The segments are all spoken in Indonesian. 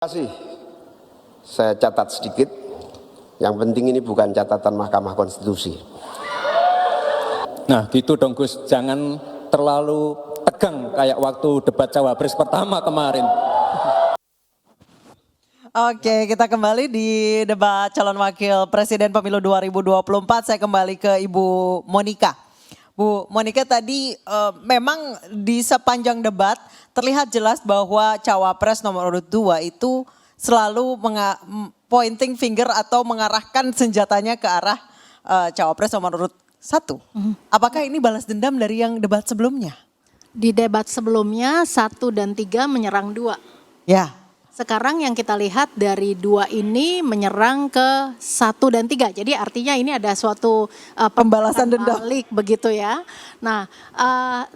Terima kasih. Saya catat sedikit. Yang penting ini bukan catatan Mahkamah Konstitusi. Nah gitu dong Gus, jangan terlalu tegang kayak waktu debat Cawapres pertama kemarin. Oke, kita kembali di debat calon wakil presiden pemilu 2024. Saya kembali ke Ibu Monika. Bu Monika, tadi memang di sepanjang debat terlihat jelas bahwa Cawapres nomor urut 2 itu selalu pointing finger atau mengarahkan senjatanya ke arah Cawapres nomor urut 1. Apakah ini balas dendam dari yang debat sebelumnya? Di debat sebelumnya 1 dan 3 menyerang 2. Ya. Sekarang yang kita lihat dari 2 ini menyerang ke 1 dan 3. Jadi artinya ini ada suatu Pembalasan dendam balik begitu ya. Nah,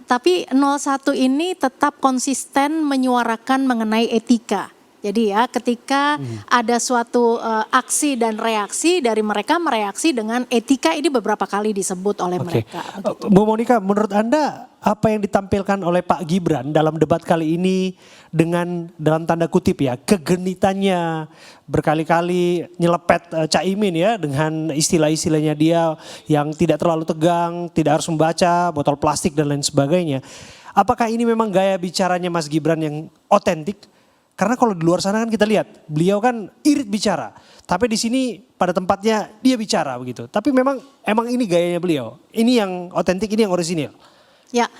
tapi 01 ini tetap konsisten menyuarakan mengenai etika. Jadi ya ketika ada suatu aksi dan reaksi dari mereka mereaksi dengan etika, ini beberapa kali disebut oleh mereka. Begitu. Bu Monika, menurut Anda apa yang ditampilkan oleh Pak Gibran dalam debat kali ini dengan dalam tanda kutip ya kegenitannya, berkali-kali nyelepet Caimin ya dengan istilah-istilahnya dia yang tidak terlalu tegang, tidak harus membaca, botol plastik dan lain sebagainya. Apakah ini memang gaya bicaranya Mas Gibran yang otentik? Karena kalau di luar sana kan kita lihat beliau kan irit bicara, tapi di sini pada tempatnya dia bicara begitu. Tapi emang ini gayanya beliau, ini yang otentik, ini yang orisinil. Ya,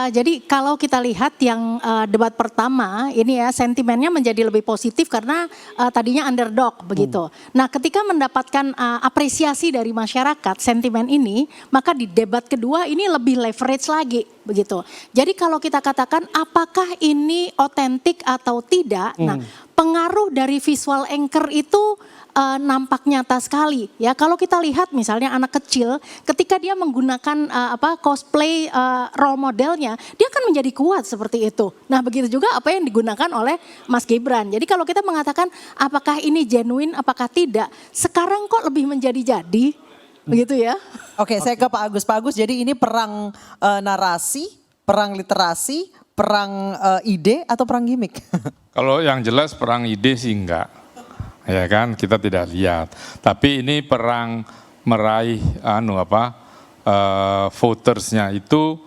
jadi kalau kita lihat yang debat pertama ini ya sentimennya menjadi lebih positif karena tadinya underdog begitu. Nah ketika mendapatkan apresiasi dari masyarakat sentimen ini, maka di debat kedua ini lebih leverage lagi begitu. Jadi kalau kita katakan apakah ini otentik atau tidak, nah pengaruh dari visual anchor itu nampak nyata sekali ya. Kalau kita lihat misalnya anak kecil ketika dia menggunakan cosplay role modelnya, dia akan menjadi kuat seperti itu. Nah begitu juga apa yang digunakan oleh Mas Gibran. Jadi kalau kita mengatakan apakah ini genuine apakah tidak, sekarang kok lebih menjadi-jadi begitu ya. Oke, saya ke Pak Agus. Pak Agus, jadi ini perang narasi, perang literasi, perang ide atau perang gimmick? Kalau yang jelas perang ide sih enggak. Ya kan, kita tidak lihat. Tapi ini perang meraih votersnya itu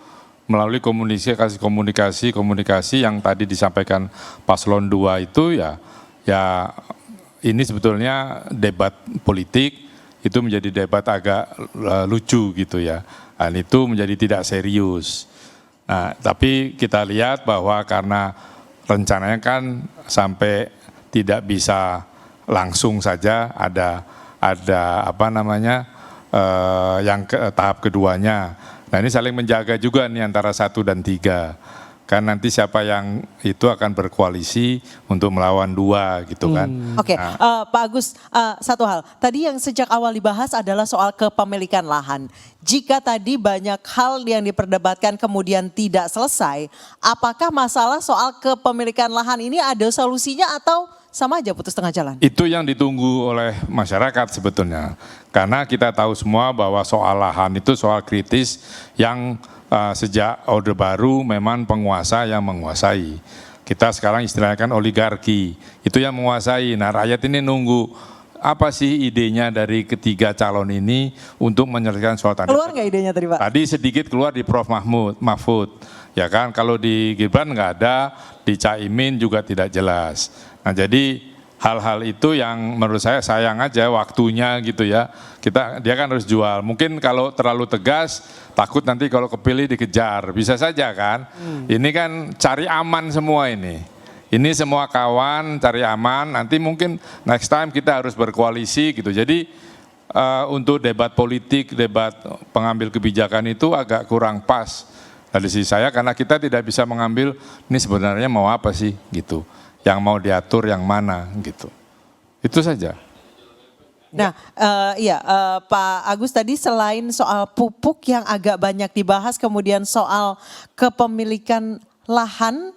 melalui komunikasi yang tadi disampaikan Paslon 2 itu ya ini sebetulnya debat politik itu menjadi debat agak lucu gitu ya. Dan itu menjadi tidak serius. Nah, tapi kita lihat bahwa karena rencananya kan sampai tidak bisa langsung saja ada tahap keduanya. Nah ini saling menjaga juga nih antara 1 dan 3. Kan nanti siapa yang itu akan berkoalisi untuk melawan 2 gitu kan. Oke, Pak Agus, satu hal. Tadi yang sejak awal dibahas adalah soal kepemilikan lahan. Jika tadi banyak hal yang diperdebatkan kemudian tidak selesai, apakah masalah soal kepemilikan lahan ini ada solusinya atau sama aja putus tengah jalan? Itu yang ditunggu oleh masyarakat sebetulnya. Karena kita tahu semua bahwa soal lahan itu soal kritis yang sejak Orde Baru memang penguasa yang menguasai. Kita sekarang istilahnya kan oligarki, itu yang menguasai. Nah rakyat ini nunggu apa sih idenya dari ketiga calon ini untuk menyelesaikan soal tadi. Keluar nggak idenya tadi Pak? Tadi sedikit keluar di Prof. Mahfud. Ya kan, kalau di Gibran nggak ada, di Caimin juga tidak jelas. Nah jadi hal-hal itu yang menurut saya sayang aja waktunya gitu ya. Dia kan harus jual. Mungkin kalau terlalu tegas takut nanti kalau kepilih dikejar. Bisa saja kan. Ini kan cari aman semua ini. Ini semua kawan cari aman. Nanti mungkin next time kita harus berkoalisi gitu. Jadi untuk debat politik, debat pengambil kebijakan itu agak kurang pas dari sisi saya. Karena kita tidak bisa mengambil ini sebenarnya mau apa sih gitu. Yang mau diatur yang mana gitu. Itu saja. Nah Pak Agus tadi selain soal pupuk yang agak banyak dibahas, kemudian soal kepemilikan lahan,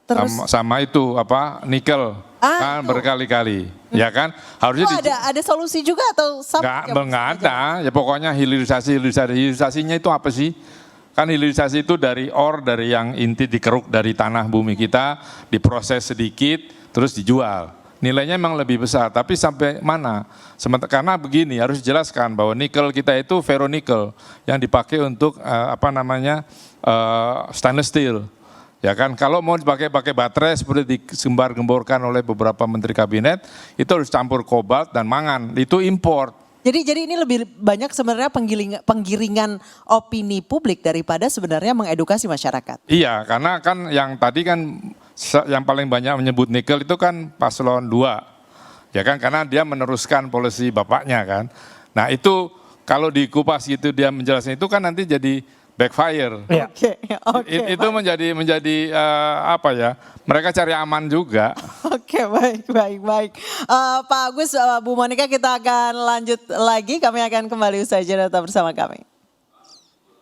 terus sama itu nikel kan berkali-kali ya kan harusnya ada solusi juga atau nggak ada ya pokoknya hilirisasinya itu apa sih? Kan hilirisasi itu dari yang inti dikeruk dari tanah bumi kita, diproses sedikit, terus dijual. Nilainya memang lebih besar, tapi sampai mana? Karena begini, harus dijelaskan bahwa nikel kita itu ferronikel yang dipakai untuk stainless steel. Ya kan, kalau mau dipakai baterai seperti digembar-gemborkan oleh beberapa menteri kabinet, itu harus campur kobalt dan mangan, itu import. Jadi ini lebih banyak sebenarnya penggiringan opini publik daripada sebenarnya mengedukasi masyarakat. Iya, karena kan yang tadi kan yang paling banyak menyebut nikel itu kan paslon 2. Ya kan, karena dia meneruskan polisi bapaknya kan. Nah itu kalau dikupas gitu dia menjelaskan itu kan nanti jadi backfire. Oke, Itu menjadi mereka cari aman juga. Oke, baik. Pak Agus, Bu Monika, kita akan lanjut lagi. Kami akan kembali usai jeda, tetap bersama kami.